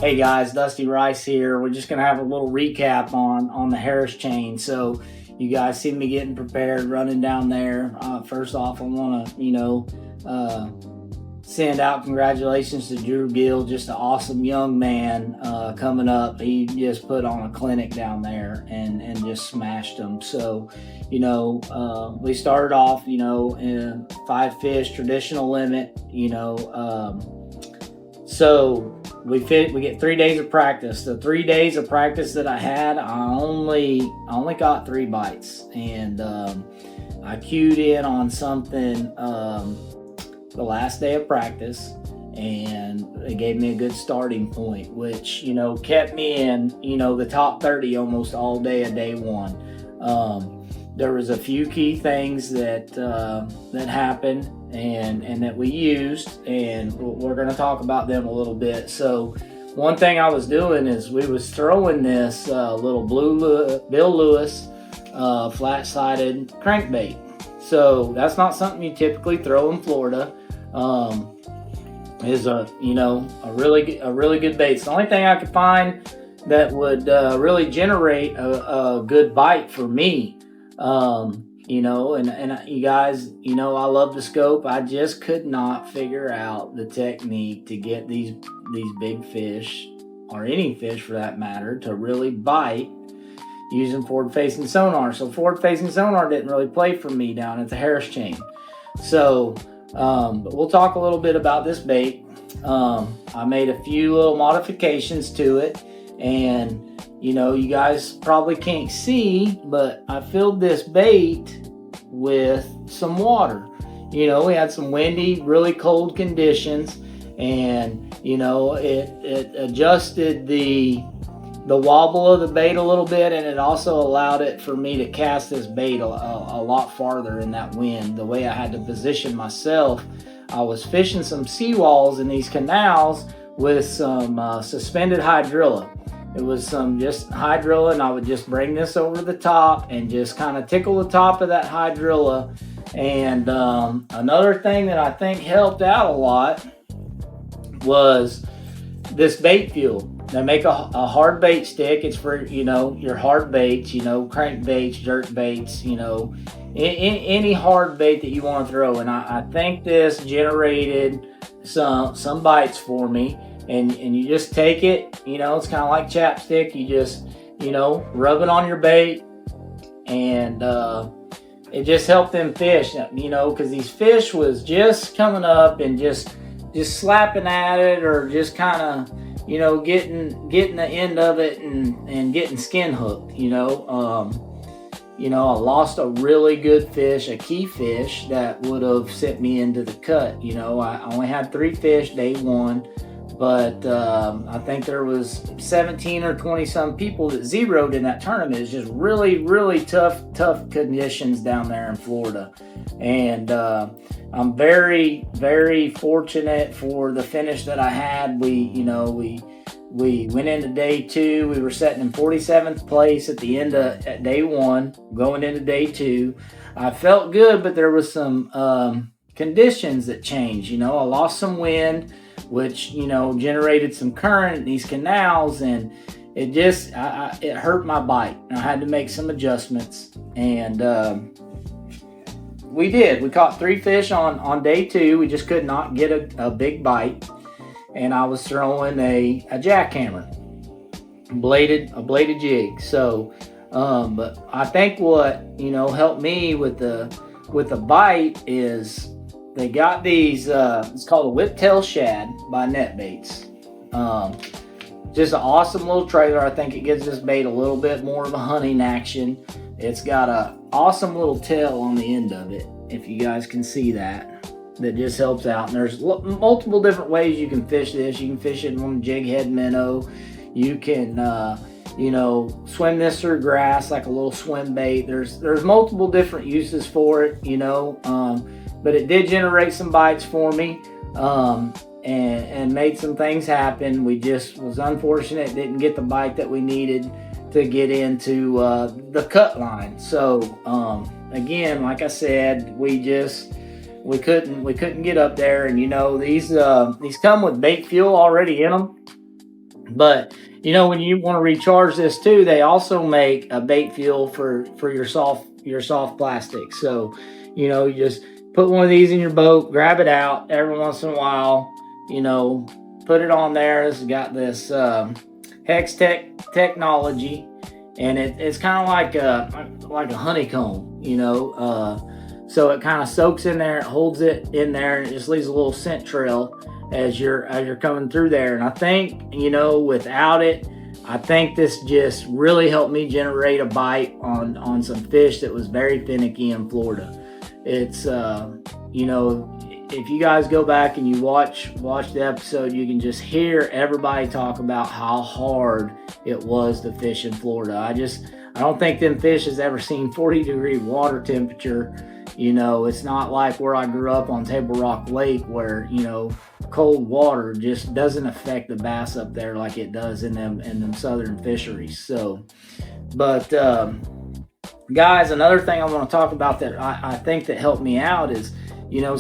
Hey guys, Dusty Rice here. We're just gonna have a little recap on the Harris chain. So you guys see me getting prepared, running down there. First off, I want to send out congratulations to Drew Gill, just an awesome young man coming up. He just put on a clinic down there and just smashed them. So we started off in 5 fish traditional limit. So we get 3 days of practice. The 3 days of practice that I had, I only got 3 bites, and I cued in on something the last day of practice, and it gave me a good starting point, which kept me in the top 30 almost all day of day one. There was a few key things that happened and that we used, and we're going to talk about them a little bit. So one thing I was doing is we was throwing this little Bill Lewis flat-sided crankbait. So that's not something you typically throw in Florida. Is a really good bait. It's the only thing I could find that would really generate a good bite for me. And you guys, I love the scope. I just could not figure out the technique to get these big fish, or any fish for that matter, to really bite using forward-facing sonar. So forward-facing sonar didn't really play for me down at the Harris chain. So, but we'll talk a little bit about this bait. I made a few little modifications to it, and you guys probably can't see, but I filled this bait with some water. We had some windy, really cold conditions, and it adjusted the wobble of the bait a little bit, and it also allowed it for me to cast this bait a lot farther in that wind. The way I had to position myself, I was fishing some seawalls in these canals with some suspended hydrilla. It was some just hydrilla, and I would just bring this over the top and just kind of tickle the top of that hydrilla. And another thing that I think helped out a lot was this bait fuel. They make a hard bait stick. It's for your hard baits, crank baits, jerk baits, any hard bait that you want to throw. And I think this generated some bites for me. And you just take it, it's kind of like chapstick. You just rub it on your bait, and it just helped them fish, because these fish was just coming up and just slapping at it, or just kind of getting the end of it and getting skin hooked. I lost a really good fish, a key fish that would have sent me into the cut. I only had 3 fish day one, but I think there was 17 or 20 some people that zeroed in that tournament. It's just really, really tough conditions down there in Florida. And I'm very, very fortunate for the finish that I had. We went into day 2. We were sitting in 47th place at the end of day 1, going into day 2. I felt good, but there was some conditions that changed. I lost some wind, which generated some current in these canals, and it just it hurt my bite. I had to make some adjustments, and we caught 3 fish on day 2. We just could not get a big bite, and I was throwing a jackhammer, a bladed jig. So but I think what helped me with the bite is they got these, it's called a Whiptail Shad by NetBaits. Just an awesome little trailer. I think it gives this bait a little bit more of a hunting action. It's got a awesome little tail on the end of it, if you guys can see that just helps out. And there's multiple different ways you can fish this. You can fish it on a jig head minnow. You can, swim this through grass like a little swim bait. There's multiple different uses for it, but it did generate some bites for me, and made some things happen. We just was unfortunate, didn't get the bite that we needed to get into the cut line. So again, like I said, we couldn't get up there. And these come with bait fuel already in them. But when you want to recharge this too, they also make a bait fuel for your soft plastic. So, you just put one of these in your boat, grab it out every once in a while, you know, put it on there. It's got this Hex Tech technology, and it's kind of like a honeycomb, so it kind of soaks in there, it holds it in there, and it just leaves a little scent trail as you're coming through there. And I think without it, I think this just really helped me generate a bite on some fish that was very finicky in Florida. It's if you guys go back and you watch the episode, you can just hear everybody talk about how hard it was to fish in Florida. I don't think them fish has ever seen 40-degree water temperature. It's not like where I grew up on Table Rock Lake, where cold water just doesn't affect the bass up there like it does in them southern fisheries. So, but guys, another thing I want to talk about that I think that helped me out is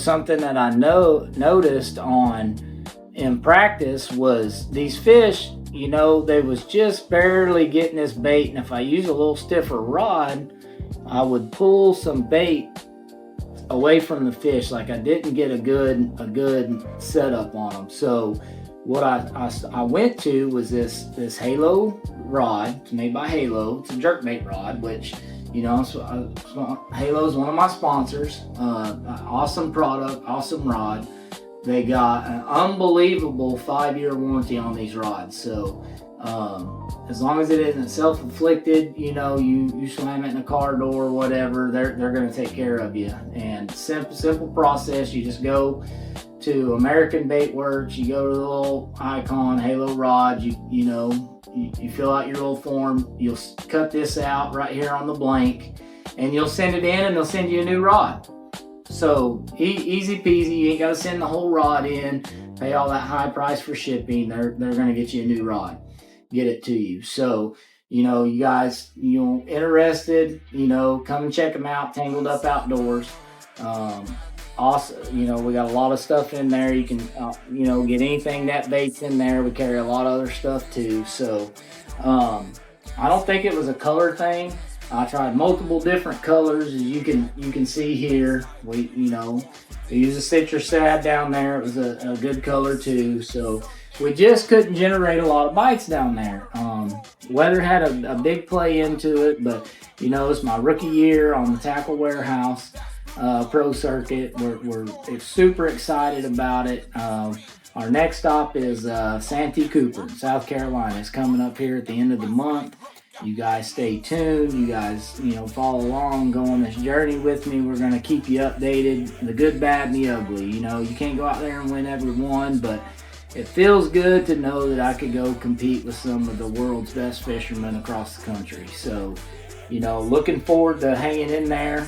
something that I noticed in practice was these fish. They was just barely getting this bait, and if I use a little stiffer rod, I would pull some bait away from the fish. Like, I didn't get a good setup on them. So what I went to was this Halo rod. It's made by Halo. It's a jerkbait rod, which Halo is one of my sponsors. Awesome product, awesome rod. They got an unbelievable 5-year warranty on these rods. So as long as it isn't self-inflicted, you slam it in a car door or whatever, they're going to take care of you. And simple process. You just go to American Bait Works, you go to the little icon, Halo rod, you fill out your little form, you'll cut this out right here on the blank, and you'll send it in, and they'll send you a new rod. So easy peasy. You ain't got to send the whole rod in, pay all that high price for shipping. They're going to get you a new rod, get it to you. So you guys, interested, come and check them out. Tangled Up Outdoors. Also, we got a lot of stuff in there. You can get anything that bait's in there. We carry a lot of other stuff too. So I don't think it was a color thing. I tried multiple different colors, as you can see here. We use a citrus sad down there. It was a good color too. So we just couldn't generate a lot of bites down there. Weather had a big play into it, but it's my rookie year on the Tackle Warehouse Pro Circuit. We're super excited about it. Our next stop is Santee Cooper, South Carolina. It's coming up here at the end of the month. You guys stay tuned. You guys, follow along, go on this journey with me. We're going to keep you updated, the good, bad, and the ugly. You can't go out there and win every one, but it feels good to know that I could go compete with some of the world's best fishermen across the country. So, looking forward to hanging in there.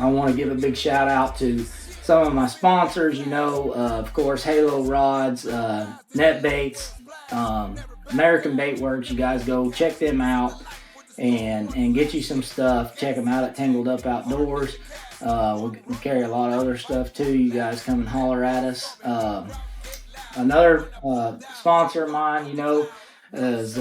I want to give a big shout out to some of my sponsors, of course, Halo Rods, Net Baits, American Bait Works. You guys go check them out and get you some stuff. Check them out at Tangled Up Outdoors. We carry a lot of other stuff too. You guys come and holler at us. Another sponsor of mine, is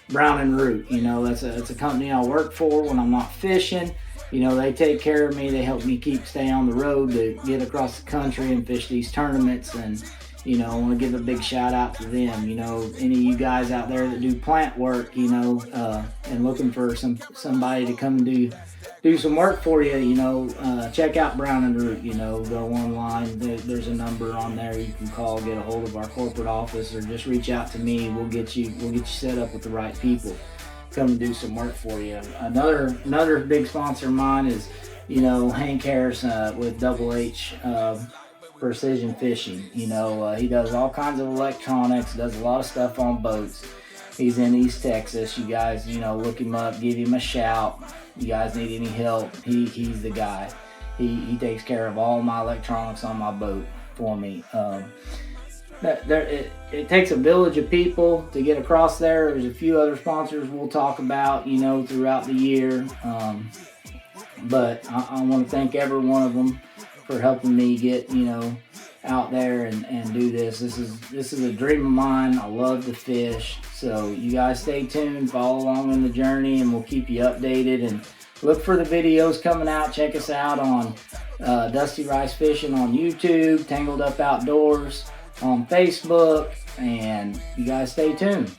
Brown and Root. That's a company I work for when I'm not fishing. They take care of me. They help me stay on the road to get across the country and fish these tournaments. And I want to give a big shout out to them. Any of you guys out there that do plant work, and looking for somebody to come and do some work for you, check out Brown and Root. Go online. There's a number on there you can call, get a hold of our corporate office, or just reach out to me. We'll get you set up with the right people. Come and do some work for you. Another big sponsor of mine is, Hank Harris with Double H Precision Fishing. He does all kinds of electronics, does a lot of stuff on boats. He's in East Texas. You guys, look him up, give him a shout. You guys need any help, he's the guy. He takes care of all my electronics on my boat for me. It takes a village of people to get across there. There's a few other sponsors we'll talk about, throughout the year. But I want to thank every one of them for helping me get, out there and do this. This is a dream of mine. I love to fish. So you guys stay tuned, follow along on the journey, and we'll keep you updated. And look for the videos coming out. Check us out on Dusty Rice Fishing on YouTube, Tangled Up Outdoors on Facebook, and you guys stay tuned.